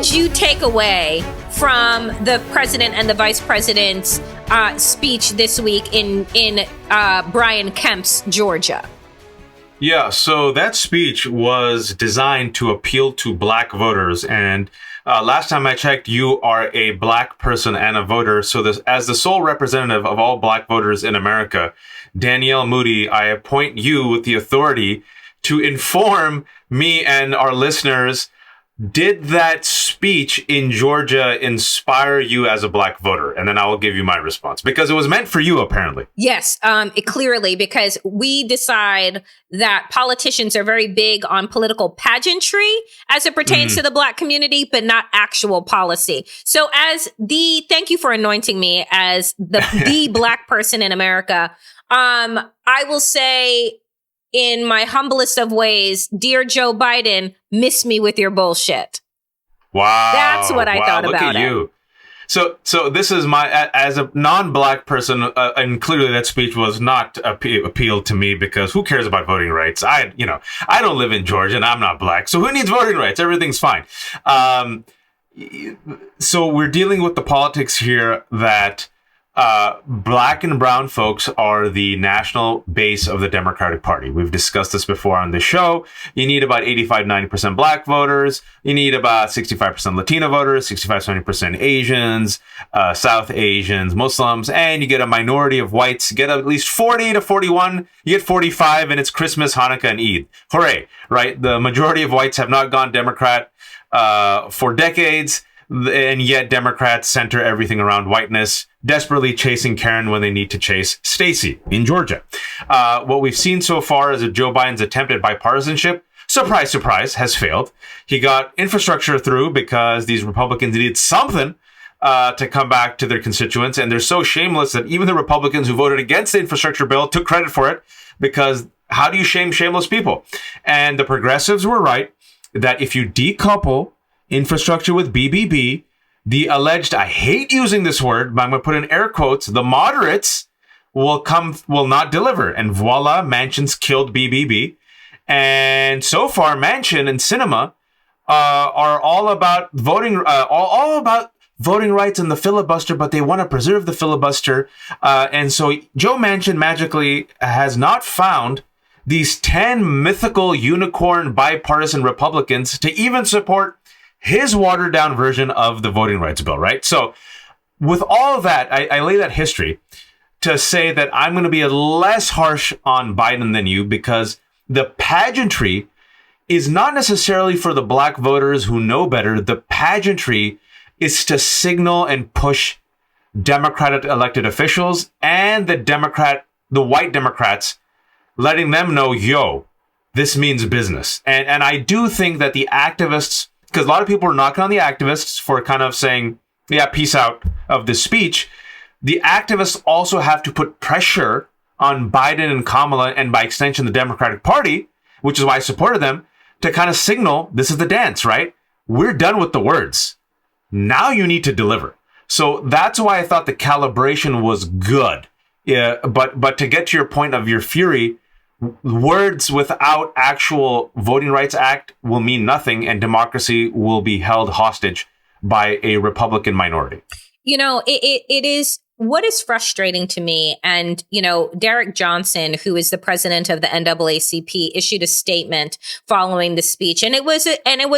did you take away from the president and the vice president's speech this week in Brian Kemp's Georgia? Yeah, so that speech was designed to appeal to black voters. And last time I checked, you are a black person and a voter. So as the sole representative of all black voters in America, Danielle Moodie, I appoint you with the authority to inform me and our listeners, did that speech in Georgia inspire you as a black voter? And then I will give you my response, because it was meant for you, apparently. Yes, clearly, because we decide that politicians are very big on political pageantry as it pertains to the black community, but not actual policy. So thank you for anointing me as the black person in America. I will say, in my humblest of ways, dear Joe Biden, miss me with your bullshit. Wow. That's what I thought look about at you. So this is as a non-black person, and clearly that speech was not appealed to me, because who cares about voting rights? I don't live in Georgia and I'm not black. So who needs voting rights? Everything's fine. So we're dealing with the politics here that black and brown folks are the national base of the Democratic Party. We've discussed this before on the show. You need about 85-90% black voters. You need about 65% Latino voters, 65-70% Asians, South Asians, Muslims, and you get a minority of whites. You get at least 40 to 41. You get 45, and it's Christmas, Hanukkah, and Eid. Hooray, right? The majority of whites have not gone Democrat for decades. And yet Democrats center everything around whiteness, desperately chasing Karen when they need to chase Stacey in Georgia. What we've seen so far is that Joe Biden's attempt at bipartisanship, surprise, surprise, has failed. He got infrastructure through because these Republicans needed something to come back to their constituents. And they're so shameless that even the Republicans who voted against the infrastructure bill took credit for it, because how do you shame shameless people? And the progressives were right that if you decouple infrastructure with BBB, the alleged, I hate using this word, but I'm going to put in air quotes, the moderates will not deliver. And voila, Manchin's killed BBB. And so far, Manchin and Sinema are all about voting, all about voting rights and the filibuster, but they want to preserve the filibuster. And so Joe Manchin magically has not found these 10 mythical unicorn bipartisan Republicans to even support his watered down version of the voting rights bill, right? So with all of that, I lay that history to say that I'm going to be less harsh on Biden than you, because the pageantry is not necessarily for the black voters who know better. The pageantry is to signal and push Democratic elected officials and the white Democrats, letting them know, yo, this means business. And I do think that the activists, because a lot of people are knocking on the activists for kind of saying, yeah, peace out of this speech. The activists also have to put pressure on Biden and Kamala, and by extension, the Democratic Party, which is why I supported them, to kind of signal this is the dance, right? We're done with the words. Now you need to deliver. So that's why I thought the calibration was good. Yeah, but to get to your point of your fury, words without actual Voting Rights Act will mean nothing, and democracy will be held hostage by a Republican minority. You know, it is what is frustrating to me. And, you know, Derek Johnson, who is the president of the NAACP, issued a statement following the speech. And it was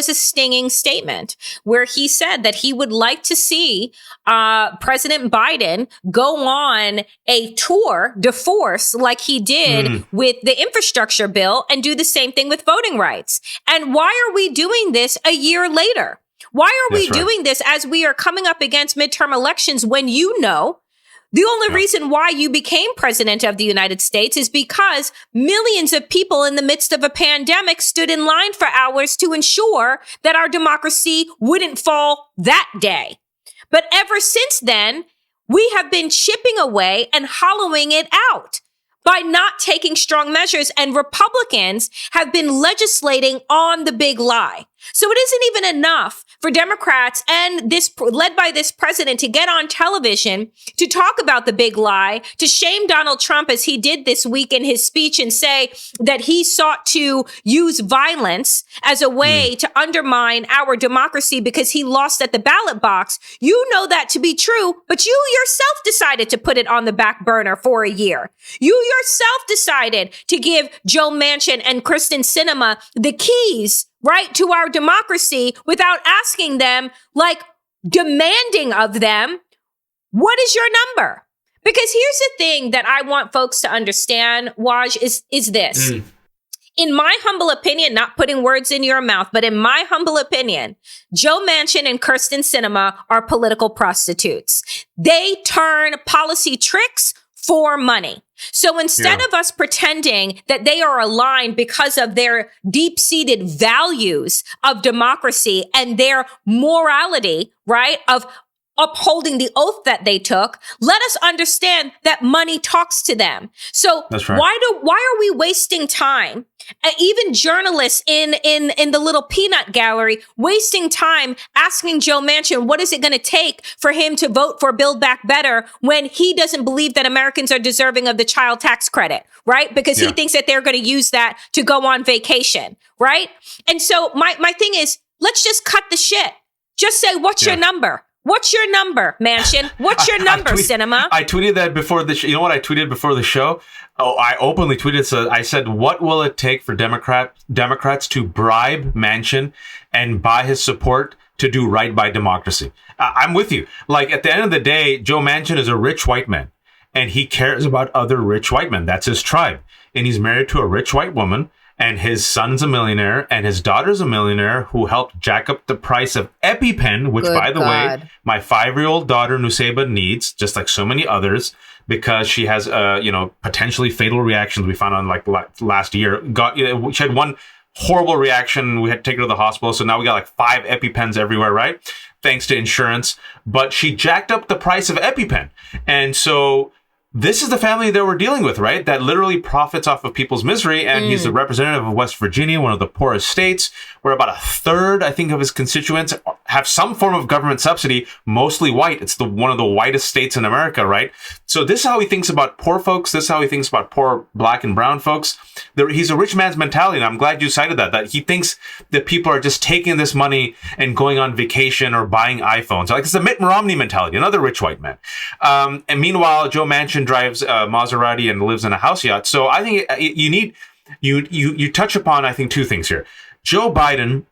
a stinging statement where he said that he would like to see President Biden go on a tour de force like he did with the infrastructure bill and do the same thing with voting rights. And why are we doing this a year later? Why are we doing this as we are coming up against midterm elections, when you know the only reason why you became president of the United States is because millions of people in the midst of a pandemic stood in line for hours to ensure that our democracy wouldn't fall that day. But ever since then, we have been chipping away and hollowing it out by not taking strong measures, and Republicans have been legislating on the big lie. So it isn't even enough for Democrats and this led by this president to get on television to talk about the big lie, to shame Donald Trump as he did this week in his speech and say that he sought to use violence as a way to undermine our democracy because he lost at the ballot box. You know that to be true, but you yourself decided to put it on the back burner for a year. You yourself decided to give Joe Manchin and Kyrsten Sinema the keys, right, to our democracy without asking them, like demanding of them, what is your number? Because here's the thing that I want folks to understand, Waj, is this. In my humble opinion, not putting words in your mouth, but in my humble opinion, Joe Manchin and Kyrsten Sinema are political prostitutes. They turn policy tricks for money. So instead of us pretending that they are aligned because of their deep-seated values of democracy and their morality, right, of upholding the oath that they took, let us understand that money talks to them. So That's right. why are we wasting time? Even journalists in the little peanut gallery wasting time asking Joe Manchin, what is it going to take for him to vote for Build Back Better when he doesn't believe that Americans are deserving of the child tax credit, right? Because he thinks that they're going to use that to go on vacation, right? And so my thing is, let's just cut the shit. Just say, what's your number? What's your number, Manchin? What's your number, Sinema? I tweeted that before the show. You know what I tweeted before the show? Oh, I openly tweeted. So I said, what will it take for Democrats to bribe Manchin and buy his support to do right by democracy? I'm with you. Like, at the end of the day, Joe Manchin is a rich white man, and he cares about other rich white men. That's his tribe. And he's married to a rich white woman. And his son's a millionaire, and his daughter's a millionaire who helped jack up the price of EpiPen, which, by the way, my 5-year-old daughter, Nuseba, needs, just like so many others, because she has, potentially fatal reactions we found on like last year. She had one horrible reaction. We had to take her to the hospital. So now we got like 5 EpiPens everywhere, right? Thanks to insurance. But she jacked up the price of EpiPen. And so this is the family that we're dealing with, right? That literally profits off of people's misery. And he's the representative of West Virginia, one of the poorest states, where about a third, I think, of his constituents have some form of government subsidy, mostly white. It's one of the whitest states in America, right? So this is how he thinks about poor folks. This is how he thinks about poor black and brown folks. He's a rich man's mentality. And I'm glad you cited that he thinks that people are just taking this money and going on vacation or buying iPhones. Like, it's the Mitt Romney mentality, another rich white man. And meanwhile, Joe Manchin drives a Maserati and lives in a house yacht. So I think you touch upon, I think, 2 things here. Joe Biden,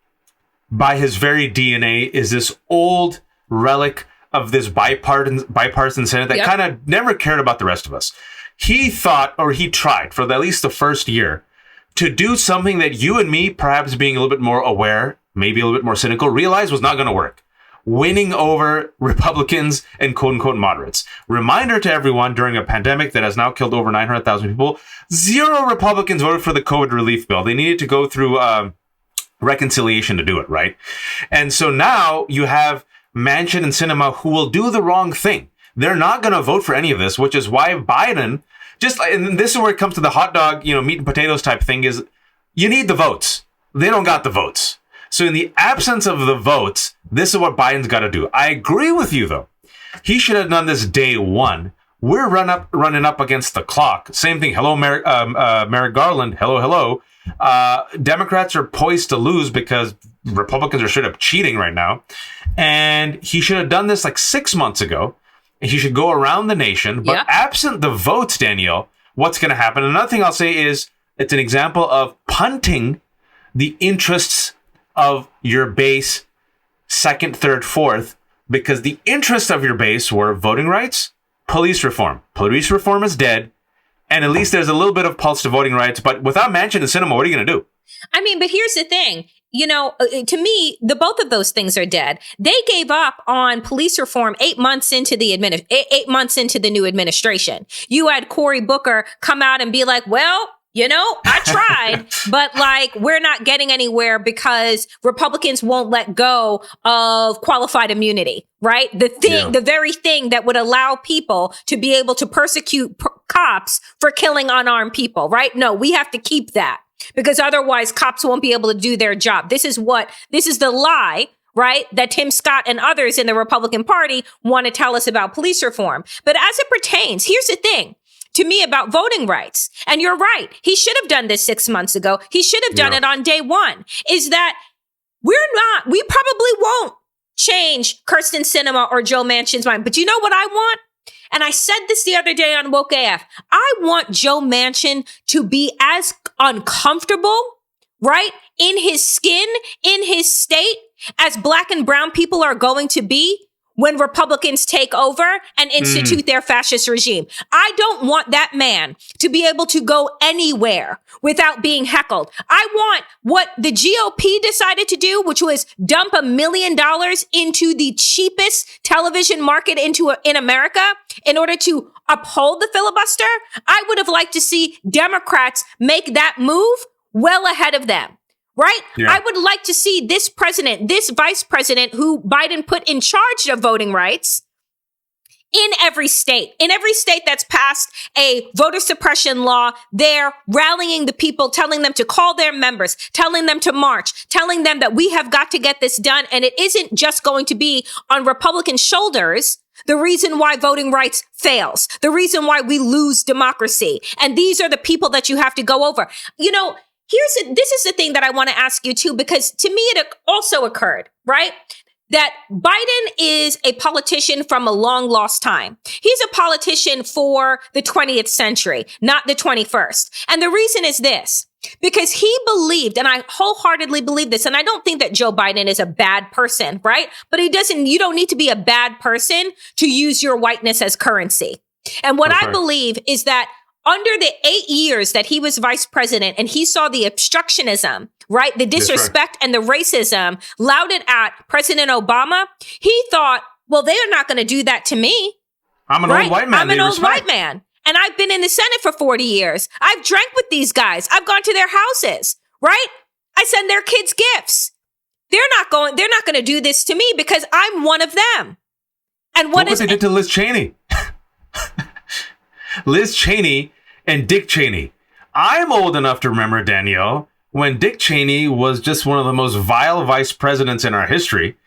by his very DNA, is this old relic of this bipartisan Senate that kind of never cared about the rest of us. He thought, or he tried for at least the first year, to do something that you and me, perhaps being a little bit more aware, maybe a little bit more cynical, realized was not going to work. Winning over Republicans and quote-unquote moderates. Reminder to everyone, during a pandemic that has now killed over 900,000 people, 0 Republicans voted for the COVID relief bill. They needed to go through reconciliation to do it, right? And so now you have Manchin and Sinema who will do the wrong thing. They're not going to vote for any of this, which is why Biden, and this is where it comes to the hot dog, meat and potatoes type thing, is you need the votes. They don't got the votes. So in the absence of the votes, this is what Biden's got to do. I agree with you, though. He should have done this day one. We're running up against the clock. Same thing. Hello, Merrick Garland. Hello. Democrats are poised to lose because Republicans are straight up cheating right now. And he should have done this like 6 months ago. He should go around the nation. But absent the votes, Danielle, what's going to happen? Another thing I'll say is it's an example of punting the interests of your base, 2nd, 3rd, 4th, because the interests of your base were voting rights, police reform. Police reform is dead, and at least there's a little bit of pulse to voting rights. But without Manchin and Sinema, what are you going to do? I mean, but here's the thing. To me, both of those things are dead. They gave up on police reform 8 months into the 8 months into the new administration. You had Cory Booker come out and be like, well, I tried, but we're not getting anywhere because Republicans won't let go of qualified immunity, right? The very thing that would allow people to be able to persecute cops for killing unarmed people, right? No, we have to keep that because otherwise cops won't be able to do their job. This is the lie, right? That Tim Scott and others in the Republican Party want to tell us about police reform. But as it pertains, here's the thing. To me about voting rights. And you're right. He should have done this 6 months ago. He should have done it on day one. Is that we probably won't change Kirsten Sinema or Joe Manchin's mind. But you know what I want? And I said this the other day on Woke AF. I want Joe Manchin to be as uncomfortable, right, in his skin, in his state, as Black and brown people are going to be when Republicans take over and institute their fascist regime. I don't want that man to be able to go anywhere without being heckled. I want what the GOP decided to do, which was dump $1 million into the cheapest television market in America in order to uphold the filibuster. I would have liked to see Democrats make that move well ahead of them. Right? Yeah. I would like to see this president, this vice president who Biden put in charge of voting rights in every state that's passed a voter suppression law. They're rallying the people, telling them to call their members, telling them to march, telling them that we have got to get this done. And it isn't just going to be on Republican shoulders. The reason why voting rights fails, the reason why we lose democracy. And these are the people that you have to go over. You know, this is the thing that I want to ask you too, because to me, it also occurred, right? That Biden is a politician from a long lost time. He's a politician for the 20th century, not the 21st. And the reason is this, because he believed, and I wholeheartedly believe this, and I don't think that Joe Biden is a bad person, right? But you don't need to be a bad person to use your whiteness as currency. And what I believe is that under the 8 years that he was vice president and he saw the obstructionism, right? The disrespect and the racism lauded at President Obama, he thought, well, they're not going to do that to me. I'm an old white man. I'm an old white man. And I've been in the Senate for 40 years. I've drank with these guys. I've gone to their houses, right? I send their kids gifts. They're not going to do this to me because I'm one of them. And what they did to Liz Cheney? Liz Cheney and Dick Cheney. I'm old enough to remember, Danielle, when Dick Cheney was just one of the most vile vice presidents in our history,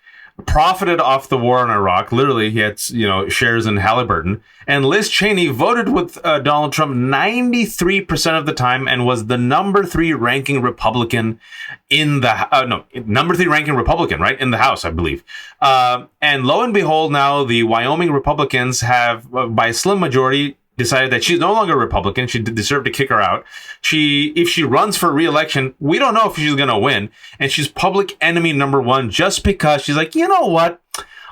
profited off the war in Iraq. Literally, he had, shares in Halliburton. And Liz Cheney voted with Donald Trump 93% of the time and was the number 3 ranking Republican in the number 3 ranking Republican, right, in the House, I believe. And lo and behold, now the Wyoming Republicans have, by a slim majority, decided that she's no longer a Republican. She deserved to kick her out. If she runs for re-election, we don't know if she's going to win. And she's public enemy number 1 just because she's like, you know what?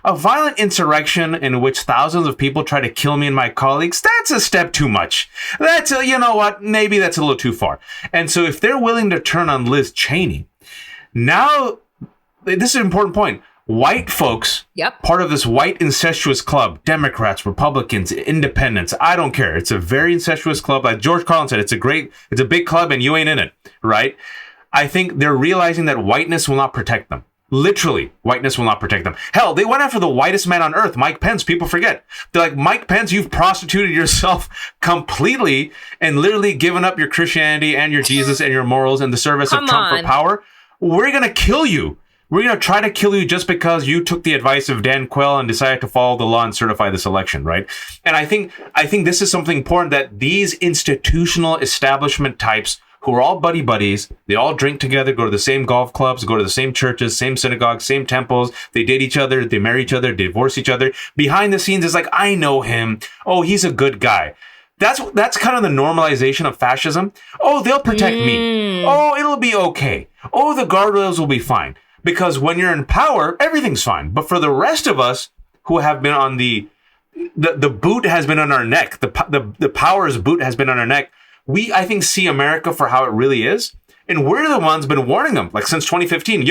A violent insurrection in which thousands of people try to kill me and my colleagues, that's a step too much. You know what? Maybe that's a little too far. And so if they're willing to turn on Liz Cheney, now, this is an important point. White folks, part of this white incestuous club, Democrats, Republicans, independents, I don't care. It's a very incestuous club. Like George Carlin said, it's a big club and you ain't in it, right? I think they're realizing that whiteness will not protect them. Literally, whiteness will not protect them. Hell, they went after the whitest man on earth, Mike Pence. People forget. They're like, Mike Pence, you've prostituted yourself completely and literally given up your Christianity and your Jesus and your morals in the service of Trump for power. We're going to kill you. We're going to try to kill you just because you took the advice of Dan Quayle and decided to follow the law and certify this election, right? And I think this is something important, that these institutional establishment types who are all buddies, they all drink together, go to the same golf clubs, go to the same churches, same synagogues, same temples, they date each other, they marry each other, they divorce each other. Behind the scenes is like, I know him. Oh, he's a good guy. That's kind of the normalization of fascism. Oh, they'll protect me. Oh, it'll be okay. Oh, the guardrails will be fine. Because when you're in power, everything's fine. But for the rest of us who have been on the boot has been on our neck, the power's boot has been on our neck, we, I think, see America for how it really is. And we're the ones been warning them, like since 2015,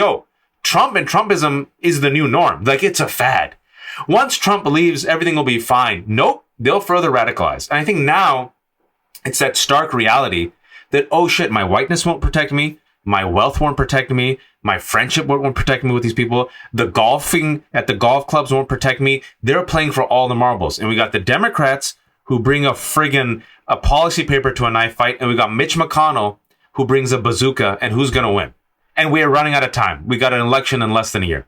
Trump and Trumpism is the new norm. Like, it's a fad. Once Trump leaves, everything will be fine. Nope, they'll further radicalize. And I think now it's that stark reality that, oh shit, my whiteness won't protect me. My wealth won't protect me. My friendship won't protect me with these people. The golfing at the golf clubs won't protect me. They're playing for all the marbles. And we got the Democrats who bring a policy paper to a knife fight. And we got Mitch McConnell who brings a bazooka, and who's going to win? And we are running out of time. We got an election in less than a year.